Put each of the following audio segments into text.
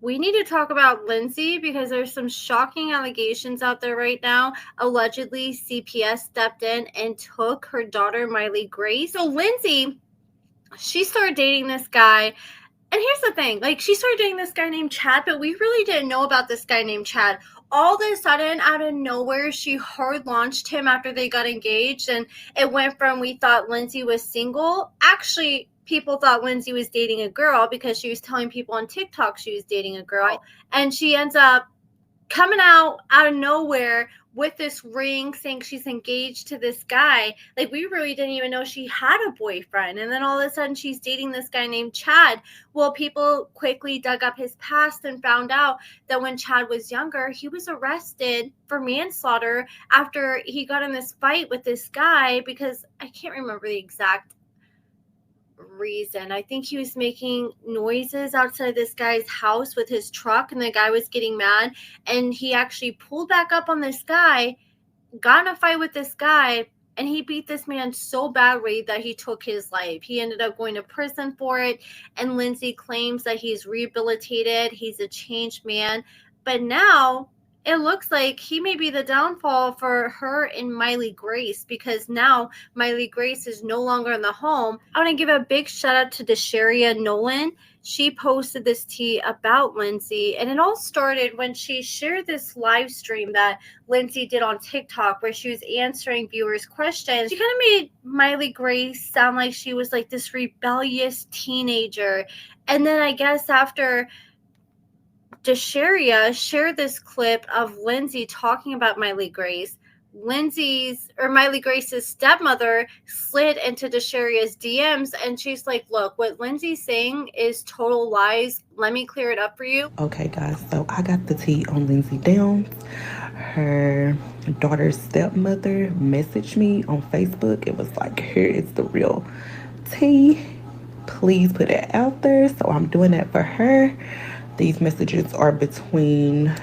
We need to talk about Lindsey because there's some shocking allegations out there right now. Allegedly, CPS stepped in and took her daughter, Miley Grace. So Lindsey, she started dating this guy. And here's the thing, like, she started dating this guy named Chad, but we really didn't know about this guy named Chad. All of a sudden, out of nowhere, she hard launched him after they got engaged, and it went from we thought Lindsey was single. Actually, people thought Lindsey was dating a girl because she was telling people on TikTok she was dating a girl, and she ends up coming out of nowhere with this ring saying she's engaged to this guy. Like, we really didn't even know she had a boyfriend. And then all of a sudden she's dating this guy named Chad. Well, people quickly dug up his past and found out that when Chad was younger, he was arrested for manslaughter after he got in this fight with this guy because I can't remember the exact reason. I think he was making noises outside this guy's house with his truck, and the guy was getting mad, and he actually pulled back up on this guy, got in a fight with this guy, and he beat this man so badly that he took his life. He ended up going to prison for it, and Lindsey claims that he's rehabilitated, he's a changed man, but now it looks like he may be the downfall for her and Miley Grace because now Miley Grace is no longer in the home. I want to give a big shout out to Desharia Nolan. She posted this tea about Lindsey, and it all started when she shared this live stream that Lindsey did on TikTok where she was answering viewers' questions. She kind of made Miley Grace sound like she was like this rebellious teenager. And then I guess after Desharia shared this clip of Lindsey talking about Miley Grace, Miley Grace's stepmother slid into Desharia's DMs, and she's like, look, what Lindsey's saying is total lies. Let me clear it up for you. Okay, guys, so I got the tea on Lindsey Downs. Her daughter's stepmother messaged me on Facebook. It was like, here is the real tea. Please put it out there. So I'm doing that for her. These messages are between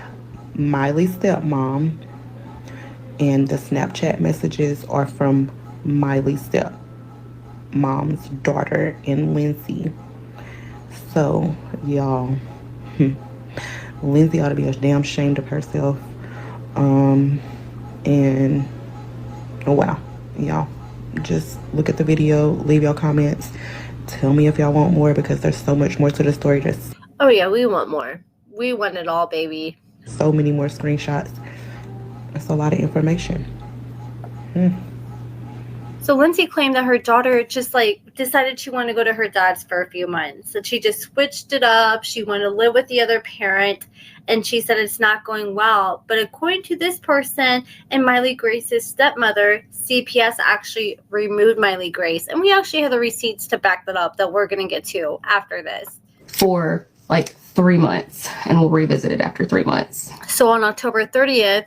Miley's stepmom, and the Snapchat messages are from Miley's stepmom's daughter and Lindsey. So, y'all, Lindsey ought to be damn ashamed of herself. And, oh wow, y'all, just look at the video, leave your comments, tell me if y'all want more because there's so much more to the story. Just oh yeah, we want more. We want it all, baby. So many more screenshots. That's a lot of information. So Lindsey claimed that her daughter just decided she wanted to go to her dad's for a few months. That she just switched it up. She wanted to live with the other parent, and she said it's not going well. But according to this person and Miley Grace's stepmother, CPS actually removed Miley Grace. And we actually have the receipts to back that up that we're going to get to after this. For like 3 months, and we'll revisit it after 3 months. So on October 30th,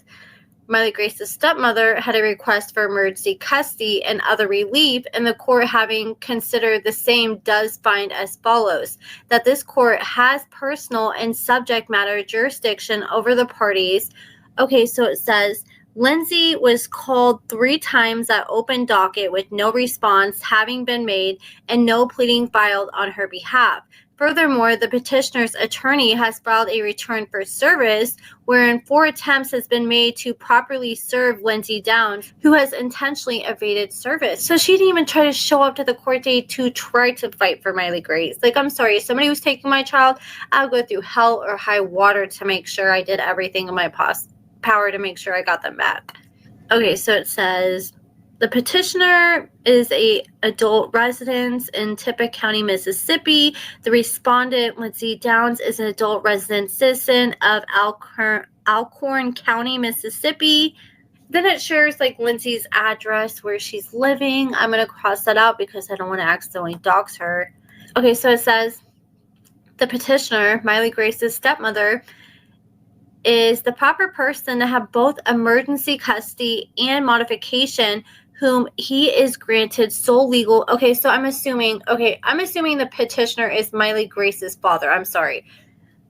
Miley Grace's stepmother had a request for emergency custody and other relief, and the court, having considered the same, does find as follows: that this court has personal and subject matter jurisdiction over the parties. Okay, so it says Lindsey was called 3 times at open docket with no response having been made and no pleading filed on her behalf. Furthermore, the petitioner's attorney has filed a return for service wherein 4 attempts has been made to properly serve Lindsey Downs, who has intentionally evaded service. So she didn't even try to show up to the court date to try to fight for Miley Grace. Like, I'm sorry, if somebody was taking my child, I'll go through hell or high water to make sure I did everything in my power to make sure I got them back. Okay, so it says the petitioner is an adult resident in Tippah County, Mississippi. The respondent, Lindsey Downs, is an adult resident citizen of Alcorn County, Mississippi. Then it shares like Lindsey's address where she's living. I'm going to cross that out because I don't want to accidentally dox her. Okay, so it says the petitioner, Miley Grace's stepmother, is the proper person to have both emergency custody and modification, whom he is granted sole legal. Okay, so I'm assuming the petitioner is Miley Grace's father. I'm sorry.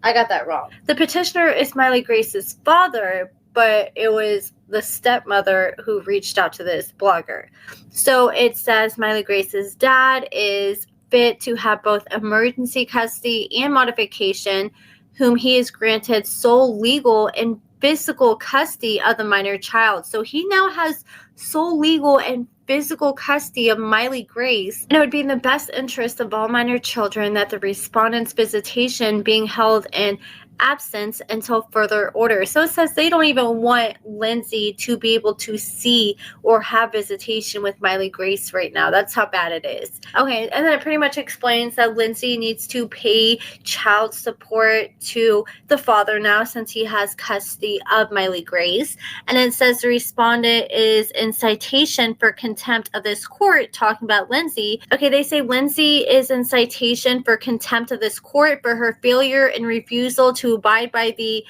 I got that wrong. The petitioner is Miley Grace's father, but it was the stepmother who reached out to this blogger. So it says Miley Grace's dad is fit to have both emergency custody and modification. whom he is granted sole legal and physical custody of the minor child. So he now has sole legal and physical custody of Miley Grace, and it would be in the best interest of all minor children that the respondent's visitation being held in absence until further order. So it says they don't even want Lindsey to be able to see or have visitation with Miley Grace right now. That's how bad it is. Okay, and then it pretty much explains that Lindsey needs to pay child support to the father now since he has custody of Miley Grace. And it says the respondent is in citation for contempt of this court, talking about Lindsey. Okay, they say Lindsey is in citation for contempt of this court for her failure and refusal to abide by the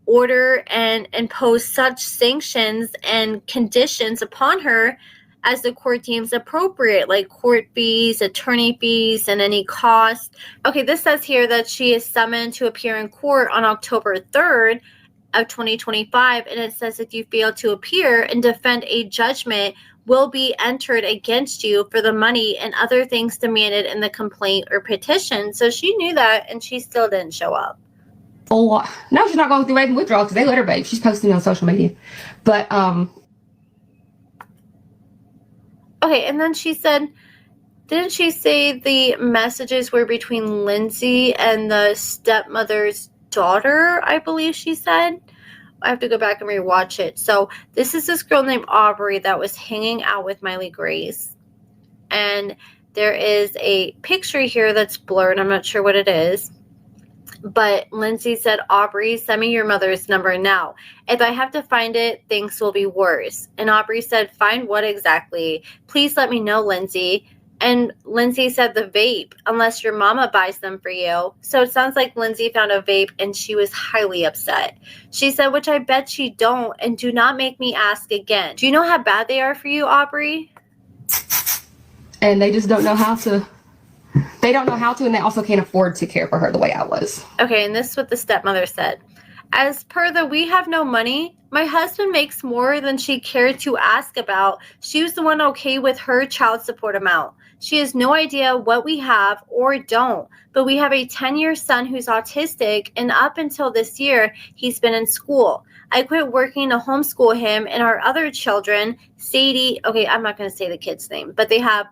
order and impose such sanctions and conditions upon her as the court deems appropriate, like court fees, attorney fees, and any cost. Okay, this says here that she is summoned to appear in court on October 3rd of 2025, and it says if you fail to appear and defend a judgment will be entered against you for the money and other things demanded in the complaint or petition. So she knew that, and she still didn't show up. Oh, no, she's not going through rape withdrawal because they let her babe. She's posting on social media. But, okay, and then she said, didn't she say the messages were between Lindsey and the stepmother's daughter, I believe she said? I have to go back and rewatch it. So this is this girl named Aubrey that was hanging out with Miley Grace. And there is a picture here that's blurred. I'm not sure what it is. But Lindsey said, Aubrey, send me your mother's number now. If I have to find it, things will be worse. And Aubrey said, find what exactly? Please let me know, Lindsey. And Lindsey said the vape, unless your mama buys them for you. So it sounds like Lindsey found a vape and she was highly upset. She said, which I bet she don't, and do not make me ask again. Do you know how bad they are for you, Aubrey? And they just don't know how to. They don't know how to, and they also can't afford to care for her the way I was. Okay, and this is what the stepmother said. As per the we have no money, my husband makes more than she cared to ask about. She was the one okay with her child support amount. She has no idea what we have or don't, but we have a 10-year son who's autistic, and up until this year, he's been in school. I quit working to homeschool him and our other children, Sadie, okay, I'm not going to say the kid's name, but they have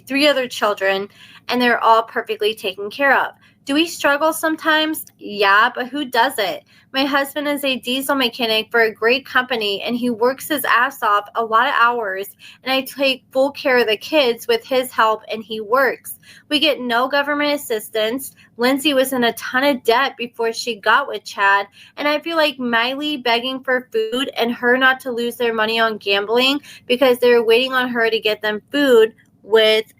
three other children, and they're all perfectly taken care of. Do we struggle sometimes? Yeah, but who doesn't? My husband is a diesel mechanic for a great company, and he works his ass off a lot of hours, and I take full care of the kids with his help, and he works. We get no government assistance. Lindsey was in a ton of debt before she got with Chad, and I feel like Miley begging for food and her not to lose their money on gambling because they're waiting on her to get them food with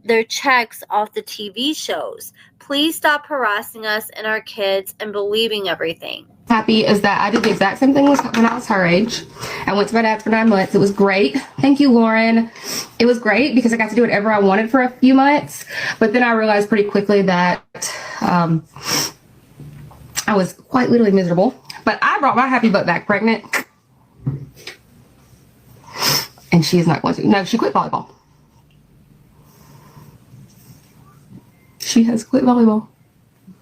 their checks off the TV shows. Please stop harassing us and our kids and believing everything. Happy is that I did the exact same thing when I was her age. I went to my dad for 9 months. It was great. Thank you, Lauren. It was great because I got to do whatever I wanted for a few months. But then I realized pretty quickly that I was quite literally miserable. But I brought my happy butt back pregnant. And she is not going to. No, she quit volleyball. She has quit volleyball.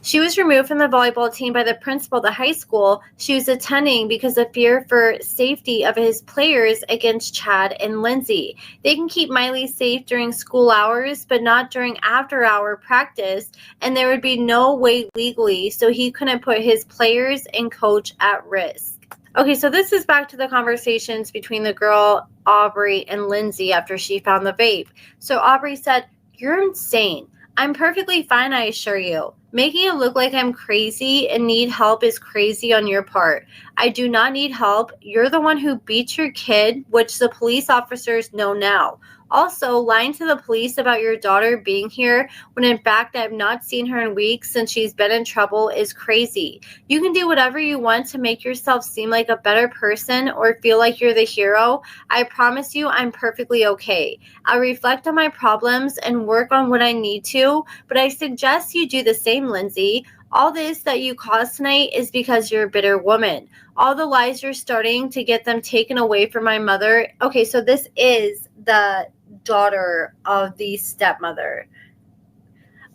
She was removed from the volleyball team by the principal of the high school she was attending because of fear for safety of his players against Chad and Lindsey. They can keep Miley safe during school hours, but not during after-hour practice, and there would be no way legally, so he couldn't put his players and coach at risk. Okay, so this is back to the conversations between the girl, Aubrey, and Lindsey after she found the vape. So Aubrey said, "You're insane. I'm perfectly fine, I assure you. Making it look like I'm crazy and need help is crazy on your part. I do not need help. You're the one who beat your kid, which the police officers know now. Also, lying to the police about your daughter being here when in fact I have not seen her in weeks since she's been in trouble is crazy. You can do whatever you want to make yourself seem like a better person or feel like you're the hero. I promise you I'm perfectly okay. I'll reflect on my problems and work on what I need to, but I suggest you do the same, Lindsey. All this that you caused tonight is because you're a bitter woman. All the lies you're starting to get them taken away from my mother." Okay, so this is the daughter of the stepmother.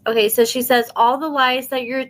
Okay, so she says, all the lies you're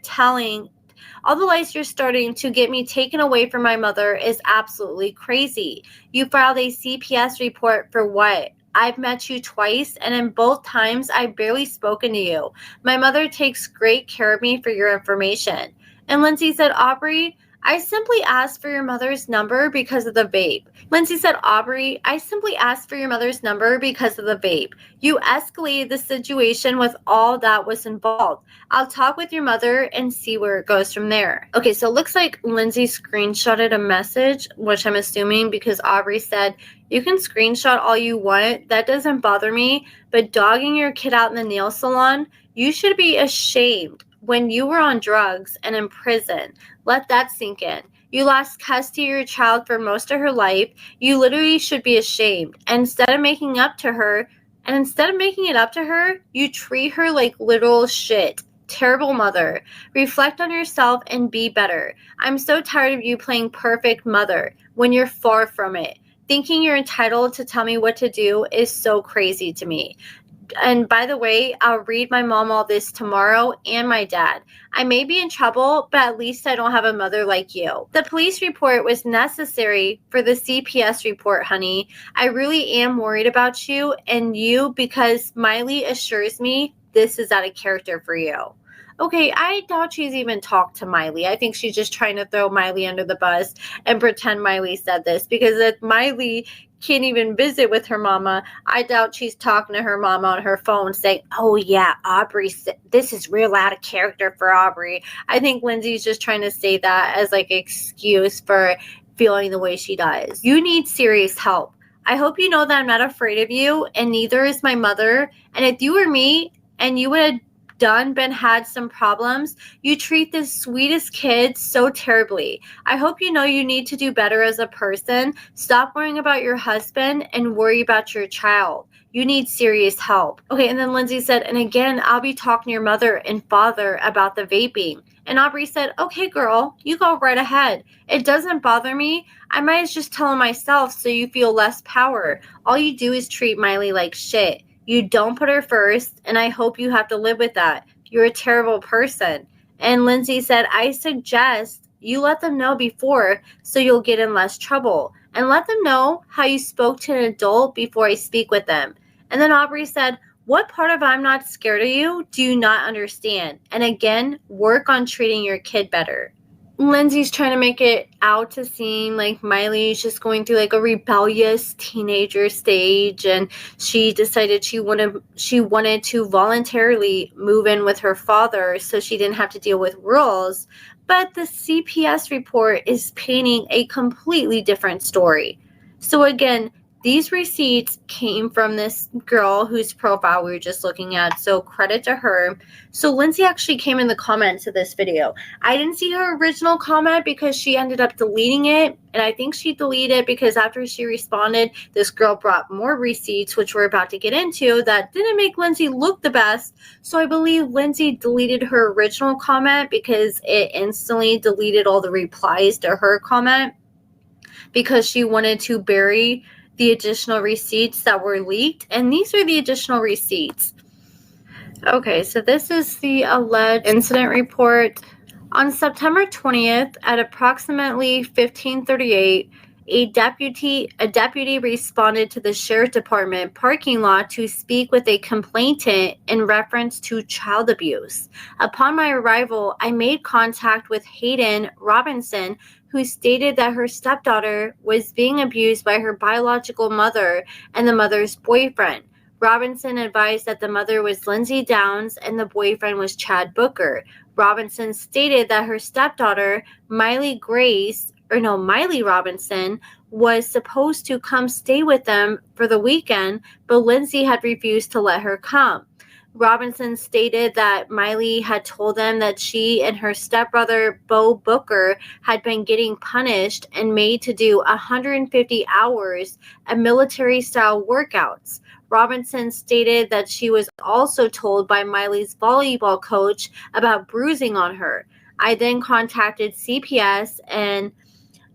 starting to get me taken away from my mother is absolutely crazy. You filed a CPS report for what? I've met you twice, and in both times, I've barely spoken to you. My mother takes great care of me, for your information. And Lindsey said, Aubrey, I simply asked for your mother's number because of the vape. Lindsey said, Aubrey, I simply asked for your mother's number because of the vape. You escalated the situation with all that was involved. I'll talk with your mother and see where it goes from there. Okay, so it looks like Lindsey screenshotted a message, which I'm assuming because Aubrey said, you can screenshot all you want. That doesn't bother me. But dogging your kid out in the nail salon, you should be ashamed when you were on drugs and in prison. Let that sink in. You lost custody of your child for most of her life. You literally should be ashamed. And instead of making it up to her, you treat her like literal shit. Terrible mother. Reflect on yourself and be better. I'm so tired of you playing perfect mother when you're far from it. Thinking you're entitled to tell me what to do is so crazy to me. And by the way, I'll read my mom all this tomorrow and my dad. I may be in trouble, but at least I don't have a mother like you. The police report was necessary for the CPS report, honey. I really am worried about you and you because Miley assures me this is out of character for you. Okay, I doubt she's even talked to Miley. I think she's just trying to throw Miley under the bus and pretend Miley said this, because if Miley can't even visit with her mama, I doubt she's talking to her mama on her phone saying, oh yeah, Aubrey, this is real out of character for Aubrey. I think Lindsey's just trying to say that as like an excuse for feeling the way she does. You need serious help. I hope you know that I'm not afraid of you, and neither is my mother. And if you were me and you would have had some problems, you treat the sweetest kid so terribly. I hope you know you need to do better as a person. Stop worrying about your husband and worry about your child. You need serious help. Okay, and then Lindsey said, and again, I'll be talking to your mother and father about the vaping. And Aubrey said, okay, girl, you go right ahead. It doesn't bother me. I might as just tell him myself so you feel less power. All you do is treat Miley like shit. You don't put her first, and I hope you have to live with that. You're a terrible person. And Lindsey said, I suggest you let them know before so you'll get in less trouble. And let them know how you spoke to an adult before I speak with them. And then Aubrey said, what part of I'm not scared of you do you not understand? And again, work on treating your kid better. Lindsey's trying to make it out to seem like Miley's just going through like a rebellious teenager stage, and she decided she wanted to voluntarily move in with her father so she didn't have to deal with rules. But the CPS report is painting a completely different story. So again, these receipts came from this girl whose profile we were just looking at, so credit to her. So Lindsey actually came in the comments of this video. I didn't see her original comment because she ended up deleting it, and I think she deleted it because after she responded, this girl brought more receipts, which we're about to get into, that didn't make Lindsey look the best. So I believe Lindsey deleted her original comment because it instantly deleted all the replies to her comment because she wanted to bury the additional receipts that were leaked, and these are the additional receipts. Okay, so this is the alleged incident report. On September 20th at approximately 15:38, a deputy responded to the sheriff department parking lot to speak with a complainant in reference to child abuse. Upon my arrival, I made contact with Hayden Robinson, who stated that her stepdaughter was being abused by her biological mother and the mother's boyfriend. Robinson advised that the mother was Lindsey Downs and the boyfriend was Chad Booker. Robinson stated that her stepdaughter, Miley Robinson, was supposed to come stay with them for the weekend, but Lindsey had refused to let her come. Robinson stated that Miley had told them that she and her stepbrother, Bo Booker, had been getting punished and made to do 150 hours of military-style workouts. Robinson stated that she was also told by Miley's volleyball coach about bruising on her. I then contacted CPS and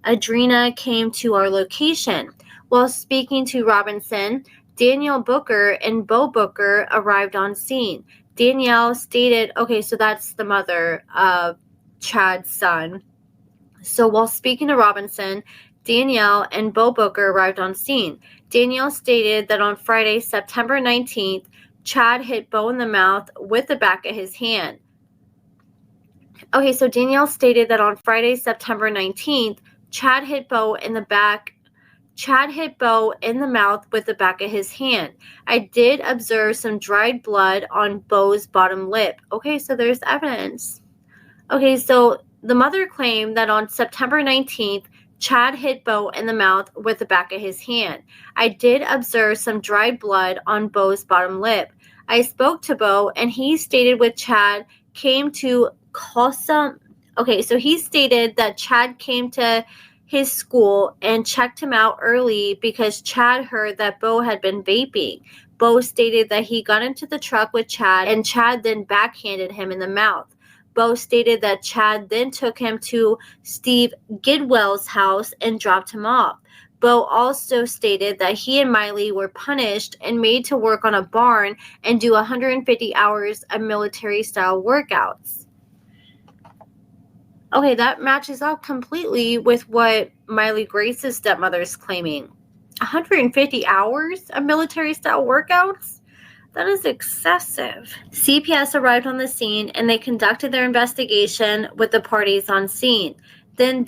Adrena came to our location. While speaking to Robinson, Daniel Booker and Bo Booker arrived on scene. Danielle stated, okay, so that's the mother of Chad's son. So while speaking to Robinson, Danielle and Bo Booker arrived on scene. Danielle stated that on Friday, September 19th, Chad hit Bo in the mouth with the back of his hand. Okay, so Danielle stated that on Friday, September 19th, Chad hit Bo in the mouth with the back of his hand. I did observe some dried blood on Bo's bottom lip. Okay, so there's evidence. Okay, so the mother claimed that on September 19th, Chad hit Bo in the mouth with the back of his hand. I did observe some dried blood on Bo's bottom lip. I spoke to Bo, and he stated with Chad came to CASHAPP. Okay, so he stated that Chad came to his school and checked him out early because Chad heard that Bo had been vaping. Bo stated that he got into the truck with Chad, and Chad then backhanded him in the mouth. Bo stated that Chad then took him to Steve Gidwell's house and dropped him off. Bo also stated that he and Miley were punished and made to work on a barn and do 150 hours of military-style workouts. Okay, that matches up completely with what Miley Grace's stepmother is claiming. 150 hours of military-style workouts? That is excessive. CPS arrived on the scene and they conducted their investigation with the parties on scene. Then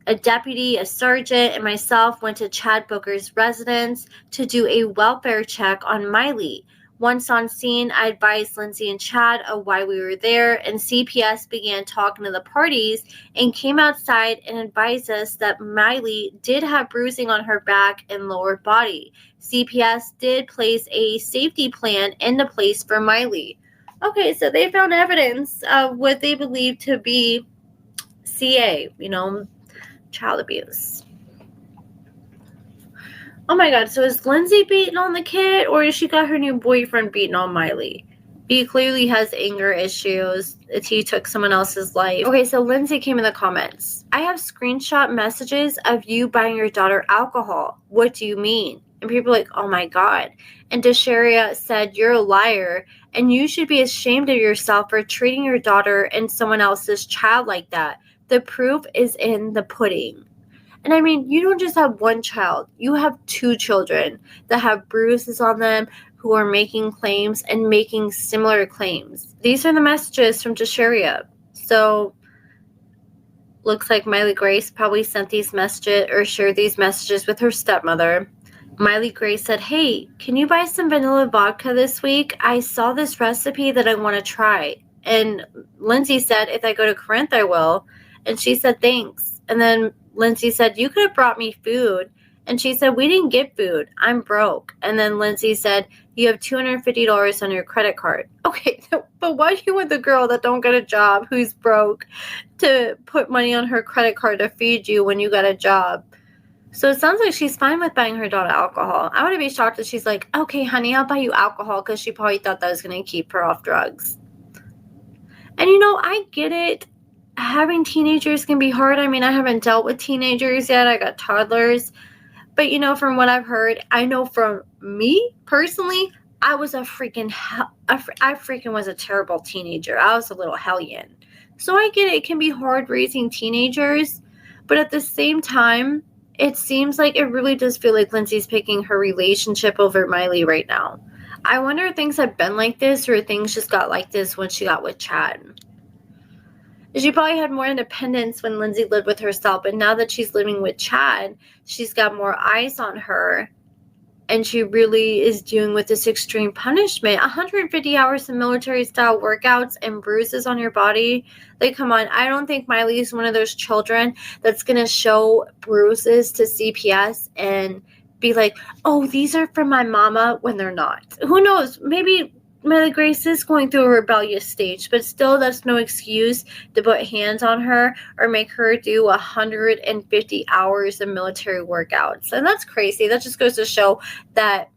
a deputy, a sergeant, and myself went to Chad Booker's residence to do a welfare check on Miley. Once on scene, I advised Lindsey and Chad of why we were there, and CPS began talking to the parties and came outside and advised us that Miley did have bruising on her back and lower body. CPS did place a safety plan into place for Miley. Okay, so they found evidence of what they believe to be CA, child abuse. Oh my God, so is Lindsey beating on the kid, or is she got her new boyfriend beating on Miley? He clearly has anger issues. He took someone else's life. Okay, so Lindsey came in the comments. I have screenshot messages of you buying your daughter alcohol. What do you mean? And people are like, oh my God. And Desharia said, you're a liar, and you should be ashamed of yourself for treating your daughter and someone else's child like that. The proof is in the pudding. And I mean, you don't just have one child. You have two children that have bruises on them who are making claims and making similar claims. These are the messages from Desharia. So, looks like Miley Grace probably sent these messages or shared these messages with her stepmother. Miley Grace said, hey, can you buy some vanilla vodka this week? I saw this recipe that I want to try. And Lindsey said, if I go to Corinth, I will. And she said, thanks. And then Lindsey said, you could have brought me food. And she said, we didn't get food. I'm broke. And then Lindsey said, you have $250 on your credit card. Okay, but why do you want the girl that don't get a job, who's broke, to put money on her credit card to feed you when you got a job? So it sounds like she's fine with buying her daughter alcohol. I wouldn't be shocked if she's like, okay, honey, I'll buy you alcohol, because she probably thought that was going to keep her off drugs. And I get it. Having teenagers can be hard. I mean, I haven't dealt with teenagers yet. I got toddlers. But, from what I've heard, I know from me personally, I was I freaking was a terrible teenager. I was a little hellion. So I get it. It can be hard raising teenagers. But at the same time, it seems like it really does feel like Lindsey's picking her relationship over Miley right now. I wonder if things have been like this, or things just got like this when she got with Chad. She probably had more independence when Lindsey lived with herself, but now that she's living with Chad, she's got more eyes on her, and she really is dealing with this extreme punishment. 150 hours of military-style workouts and bruises on your body. Like, come on. I don't think Miley is one of those children that's going to show bruises to CPS and be like, oh, these are from my mama, when they're not. Who knows? Maybe Miley Grace is going through a rebellious stage, but still, that's no excuse to put hands on her or make her do 150 hours of military workouts. And that's crazy. That just goes to show that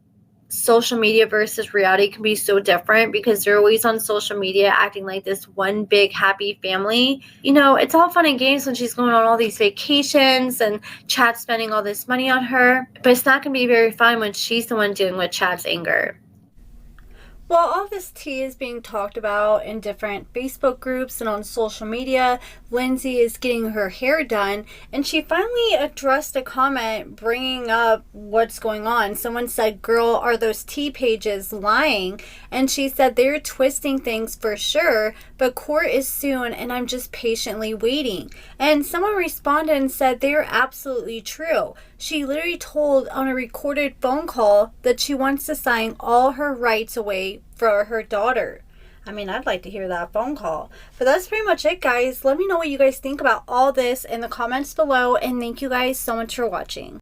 social media versus reality can be so different, because they're always on social media acting like this one big happy family. It's all fun and games when she's going on all these vacations and Chad's spending all this money on her, but it's not going to be very fun when she's the one dealing with Chad's anger. While all this tea is being talked about in different Facebook groups and on social media, Lindsey is getting her hair done, and she finally addressed a comment bringing up what's going on. Someone said, "Girl, are those tea pages lying?" And she said, "They're twisting things for sure, but court is soon and I'm just patiently waiting." And someone responded and said they're absolutely true. She literally told on a recorded phone call that she wants to sign all her rights away for her daughter. I mean, I'd like to hear that phone call. But that's pretty much it, guys. Let me know what you guys think about all this in the comments below, and thank you guys so much for watching.